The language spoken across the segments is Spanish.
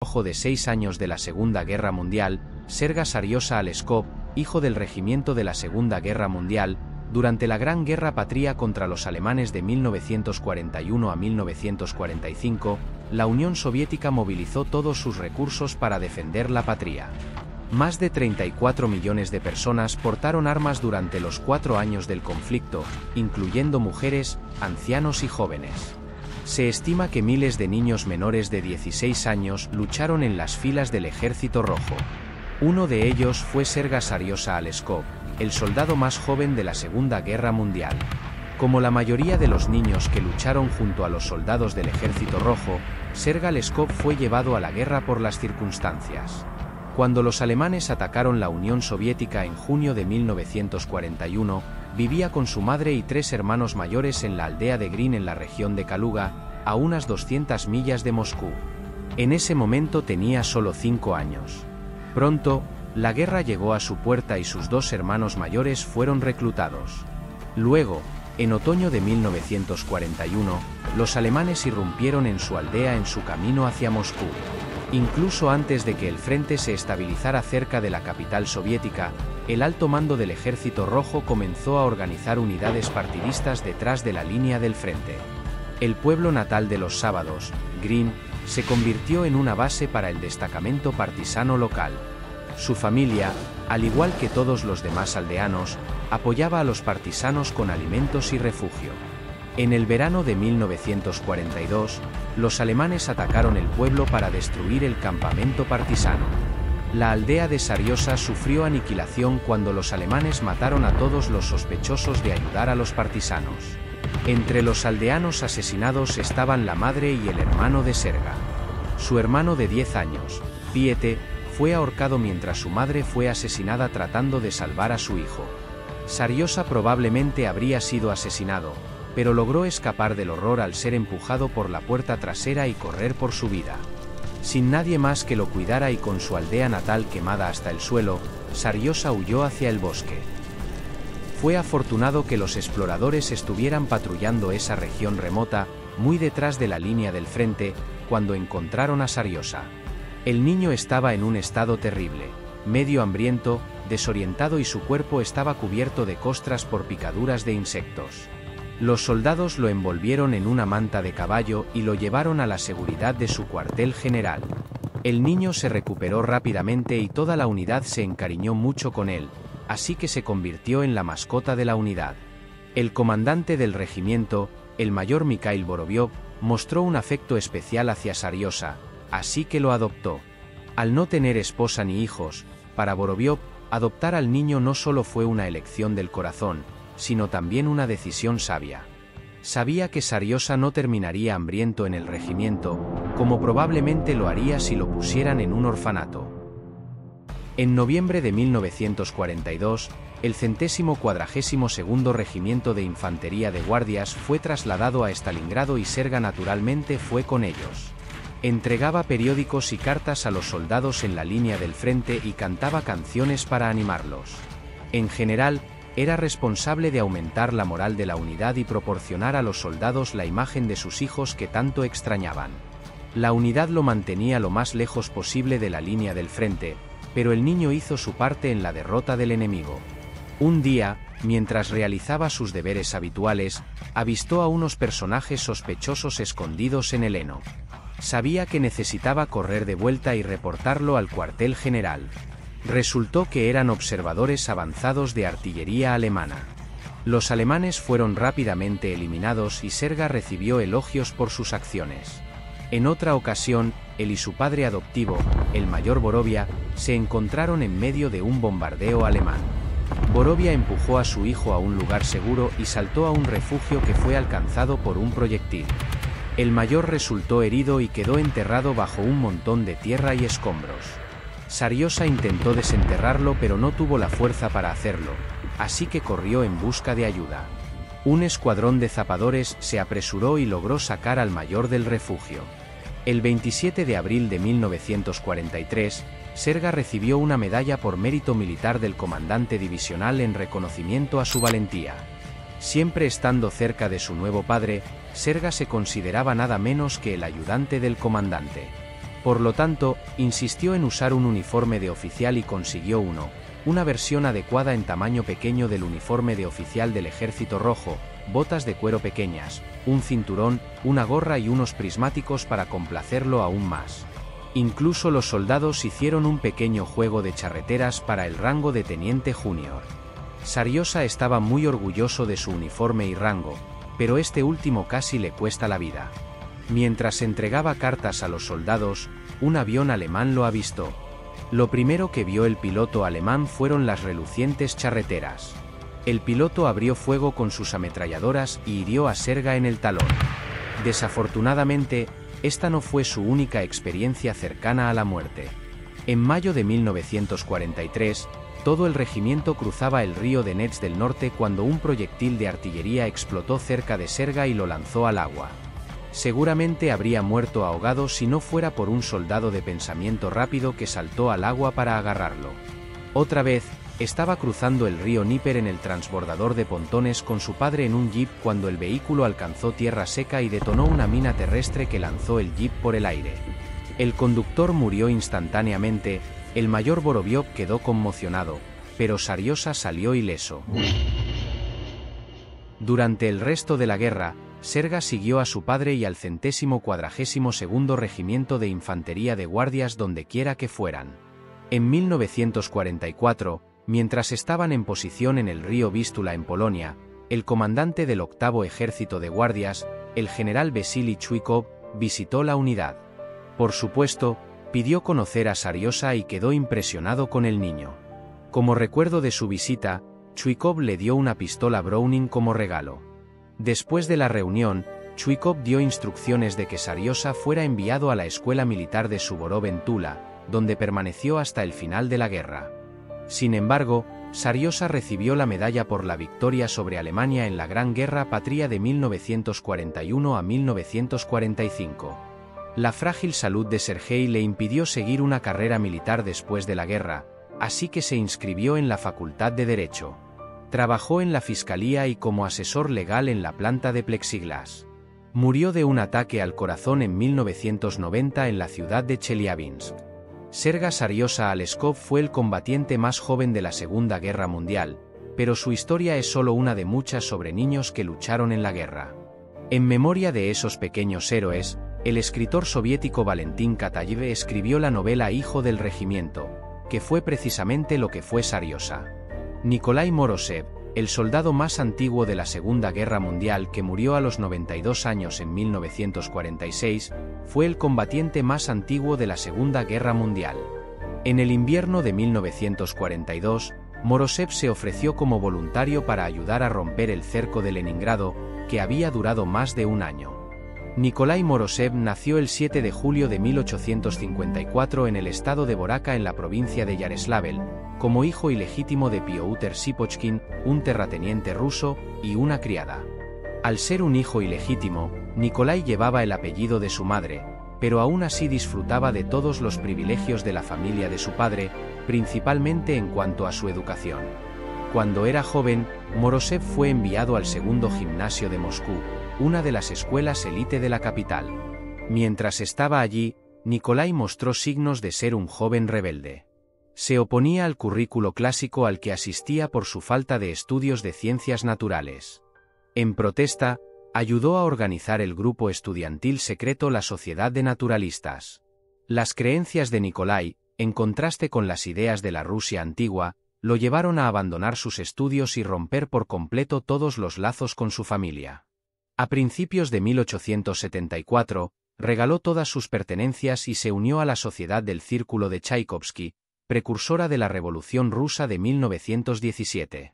Rojo de 6 años de la Segunda Guerra Mundial, Serga Sariosa Aleskov, hijo del regimiento de la Segunda Guerra Mundial, durante la Gran Guerra Patria contra los alemanes de 1941 a 1945, la Unión Soviética movilizó todos sus recursos para defender la patria. Más de 34 millones de personas portaron armas durante los 4 años del conflicto, incluyendo mujeres, ancianos y jóvenes. Se estima que miles de niños menores de 16 años lucharon en las filas del Ejército Rojo. Uno de ellos fue Serga Sariosa Aleskov, el soldado más joven de la Segunda Guerra Mundial. Como la mayoría de los niños que lucharon junto a los soldados del Ejército Rojo, Serga Aleskov fue llevado a la guerra por las circunstancias. Cuando los alemanes atacaron la Unión Soviética en junio de 1941, vivía con su madre y 3 hermanos mayores en la aldea de Grin en la región de Kaluga, a unas 200 millas de Moscú. En ese momento tenía solo 5 años. Pronto, la guerra llegó a su puerta y sus 2 hermanos mayores fueron reclutados. Luego, en otoño de 1941, los alemanes irrumpieron en su aldea en su camino hacia Moscú. Incluso antes de que el frente se estabilizara cerca de la capital soviética, el alto mando del Ejército Rojo comenzó a organizar unidades partidistas detrás de la línea del frente. El pueblo natal de los sábados, Grin, se convirtió en una base para el destacamento partisano local. Su familia, al igual que todos los demás aldeanos, apoyaba a los partisanos con alimentos y refugio. En el verano de 1942, los alemanes atacaron el pueblo para destruir el campamento partisano. La aldea de Sariosa sufrió aniquilación cuando los alemanes mataron a todos los sospechosos de ayudar a los partisanos. Entre los aldeanos asesinados estaban la madre y el hermano de Serga. Su hermano de 10 años, Piete, fue ahorcado mientras su madre fue asesinada tratando de salvar a su hijo. Sariosa probablemente habría sido asesinado, pero logró escapar del horror al ser empujado por la puerta trasera y correr por su vida. Sin nadie más que lo cuidara y con su aldea natal quemada hasta el suelo, Sariosa huyó hacia el bosque. Fue afortunado que los exploradores estuvieran patrullando esa región remota, muy detrás de la línea del frente, cuando encontraron a Sariosa. El niño estaba en un estado terrible, medio hambriento, desorientado y su cuerpo estaba cubierto de costras por picaduras de insectos. Los soldados lo envolvieron en una manta de caballo y lo llevaron a la seguridad de su cuartel general. El niño se recuperó rápidamente y toda la unidad se encariñó mucho con él, así que se convirtió en la mascota de la unidad. El comandante del regimiento, el mayor Mikhail Vorobiov, mostró un afecto especial hacia Sariosa, así que lo adoptó. Al no tener esposa ni hijos, para Vorobiov, adoptar al niño no solo fue una elección del corazón, sino también una decisión sabia. Sabía que Sariosa no terminaría hambriento en el regimiento, como probablemente lo haría si lo pusieran en un orfanato. En noviembre de 1942, el 142º Regimiento de Infantería de Guardias fue trasladado a Stalingrado y Serga naturalmente fue con ellos. Entregaba periódicos y cartas a los soldados en la línea del frente y cantaba canciones para animarlos. En general, era responsable de aumentar la moral de la unidad y proporcionar a los soldados la imagen de sus hijos que tanto extrañaban. La unidad lo mantenía lo más lejos posible de la línea del frente, pero el niño hizo su parte en la derrota del enemigo. Un día, mientras realizaba sus deberes habituales, avistó a unos personajes sospechosos escondidos en el heno. Sabía que necesitaba correr de vuelta y reportarlo al cuartel general. Resultó que eran observadores avanzados de artillería alemana. Los alemanes fueron rápidamente eliminados y Serga recibió elogios por sus acciones. En otra ocasión, él y su padre adoptivo, el mayor Vorobia, se encontraron en medio de un bombardeo alemán. Vorobia empujó a su hijo a un lugar seguro y saltó a un refugio que fue alcanzado por un proyectil. El mayor resultó herido y quedó enterrado bajo un montón de tierra y escombros. Sariosa intentó desenterrarlo pero no tuvo la fuerza para hacerlo, así que corrió en busca de ayuda. Un escuadrón de zapadores se apresuró y logró sacar al mayor del refugio. El 27 de abril de 1943, Serga recibió una medalla por mérito militar del comandante divisional en reconocimiento a su valentía. Siempre estando cerca de su nuevo padre, Serga se consideraba nada menos que el ayudante del comandante. Por lo tanto, insistió en usar un uniforme de oficial y consiguió una versión adecuada en tamaño pequeño del uniforme de oficial del Ejército Rojo, botas de cuero pequeñas, un cinturón, una gorra y unos prismáticos para complacerlo aún más. Incluso los soldados hicieron un pequeño juego de charreteras para el rango de teniente junior. Sariosa estaba muy orgulloso de su uniforme y rango, pero este último casi le cuesta la vida. Mientras entregaba cartas a los soldados, un avión alemán lo avistó. Lo primero que vio el piloto alemán fueron las relucientes charreteras. El piloto abrió fuego con sus ametralladoras y hirió a Serga en el talón. Desafortunadamente, esta no fue su única experiencia cercana a la muerte. En mayo de 1943, todo el regimiento cruzaba el río Donets del Norte cuando un proyectil de artillería explotó cerca de Serga y lo lanzó al agua. Seguramente habría muerto ahogado si no fuera por un soldado de pensamiento rápido que saltó al agua para agarrarlo. Otra vez, estaba cruzando el río Níper en el transbordador de pontones con su padre en un jeep cuando el vehículo alcanzó tierra seca y detonó una mina terrestre que lanzó el jeep por el aire. El conductor murió instantáneamente, el mayor Vorobiov quedó conmocionado, pero Sariosa salió ileso. Durante el resto de la guerra, Serga siguió a su padre y al 142º Regimiento de Infantería de Guardias dondequiera que fueran. En 1944, mientras estaban en posición en el río Vístula en Polonia, el comandante del 8º Ejército de Guardias, el general Vasily Chuikov, visitó la unidad. Por supuesto, pidió conocer a Sariosa y quedó impresionado con el niño. Como recuerdo de su visita, Chuikov le dio una pistola Browning como regalo. Después de la reunión, Chuikov dio instrucciones de que Sariosa fuera enviado a la escuela militar de Suvorov en Tula, donde permaneció hasta el final de la guerra. Sin embargo, Sariosa recibió la medalla por la victoria sobre Alemania en la Gran Guerra Patria de 1941 a 1945. La frágil salud de Sergei le impidió seguir una carrera militar después de la guerra, así que se inscribió en la Facultad de Derecho. Trabajó en la fiscalía y como asesor legal en la planta de plexiglas. Murió de un ataque al corazón en 1990 en la ciudad de Chelyabinsk. Serga Sariosa Aleskov fue el combatiente más joven de la Segunda Guerra Mundial, pero su historia es solo una de muchas sobre niños que lucharon en la guerra. En memoria de esos pequeños héroes, el escritor soviético Valentín Katayev escribió la novela Hijo del Regimiento, que fue precisamente lo que fue Sariosa. Nikolai Morosev, el soldado más antiguo de la Segunda Guerra Mundial que murió a los 92 años en 1946, fue el combatiente más antiguo de la Segunda Guerra Mundial. En el invierno de 1942, Morosev se ofreció como voluntario para ayudar a romper el cerco de Leningrado, que había durado más de un año. Nikolai Morosev nació el 7 de julio de 1854 en el estado de Boraca en la provincia de Yaroslavl, como hijo ilegítimo de Piotr Sipochkin, un terrateniente ruso, y una criada. Al ser un hijo ilegítimo, Nikolai llevaba el apellido de su madre, pero aún así disfrutaba de todos los privilegios de la familia de su padre, principalmente en cuanto a su educación. Cuando era joven, Morosev fue enviado al segundo gimnasio de Moscú, una de las escuelas élite de la capital. Mientras estaba allí, Nikolai mostró signos de ser un joven rebelde. Se oponía al currículo clásico al que asistía por su falta de estudios de ciencias naturales. En protesta, ayudó a organizar el grupo estudiantil secreto la Sociedad de Naturalistas. Las creencias de Nikolai, en contraste con las ideas de la Rusia antigua, lo llevaron a abandonar sus estudios y romper por completo todos los lazos con su familia. A principios de 1874, regaló todas sus pertenencias y se unió a la Sociedad del Círculo de Tchaikovsky, precursora de la Revolución Rusa de 1917.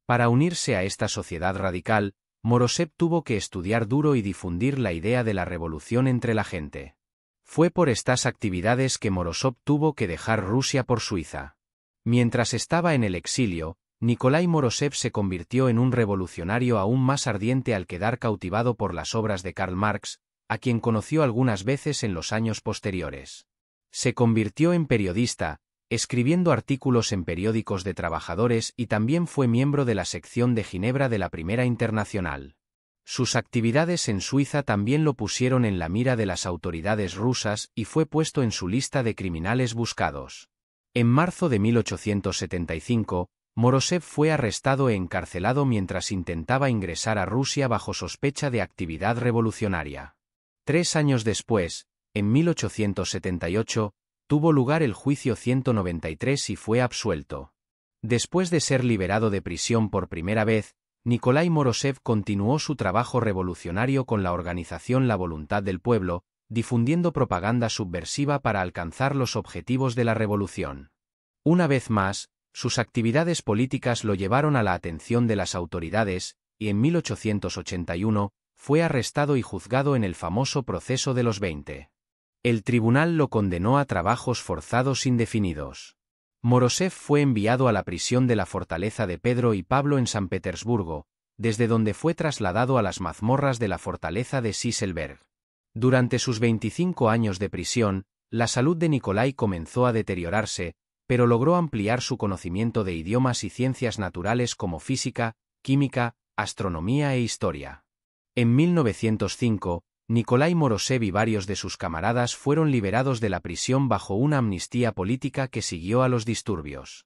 Para unirse a esta sociedad radical, Morosev tuvo que estudiar duro y difundir la idea de la revolución entre la gente. Fue por estas actividades que Morozov tuvo que dejar Rusia por Suiza. Mientras estaba en el exilio, Nikolai Morosev se convirtió en un revolucionario aún más ardiente al quedar cautivado por las obras de Karl Marx, a quien conoció algunas veces en los años posteriores. Se convirtió en periodista, escribiendo artículos en periódicos de trabajadores y también fue miembro de la sección de Ginebra de la Primera Internacional. Sus actividades en Suiza también lo pusieron en la mira de las autoridades rusas y fue puesto en su lista de criminales buscados. En marzo de 1875, Morozov fue arrestado e encarcelado mientras intentaba ingresar a Rusia bajo sospecha de actividad revolucionaria. 3 años después, en 1878, tuvo lugar el juicio 193 y fue absuelto. Después de ser liberado de prisión por primera vez, Nikolái Morozov continuó su trabajo revolucionario con la organización La Voluntad del Pueblo, difundiendo propaganda subversiva para alcanzar los objetivos de la revolución. Una vez más, sus actividades políticas lo llevaron a la atención de las autoridades, y en 1881, fue arrestado y juzgado en el famoso Proceso de los 20. El tribunal lo condenó a trabajos forzados indefinidos. Morozov fue enviado a la prisión de la fortaleza de Pedro y Pablo en San Petersburgo, desde donde fue trasladado a las mazmorras de la fortaleza de Sisselberg. Durante sus 25 años de prisión, la salud de Nikolái comenzó a deteriorarse, pero logró ampliar su conocimiento de idiomas y ciencias naturales como física, química, astronomía e historia. En 1905, Nikolái Morozov y varios de sus camaradas fueron liberados de la prisión bajo una amnistía política que siguió a los disturbios.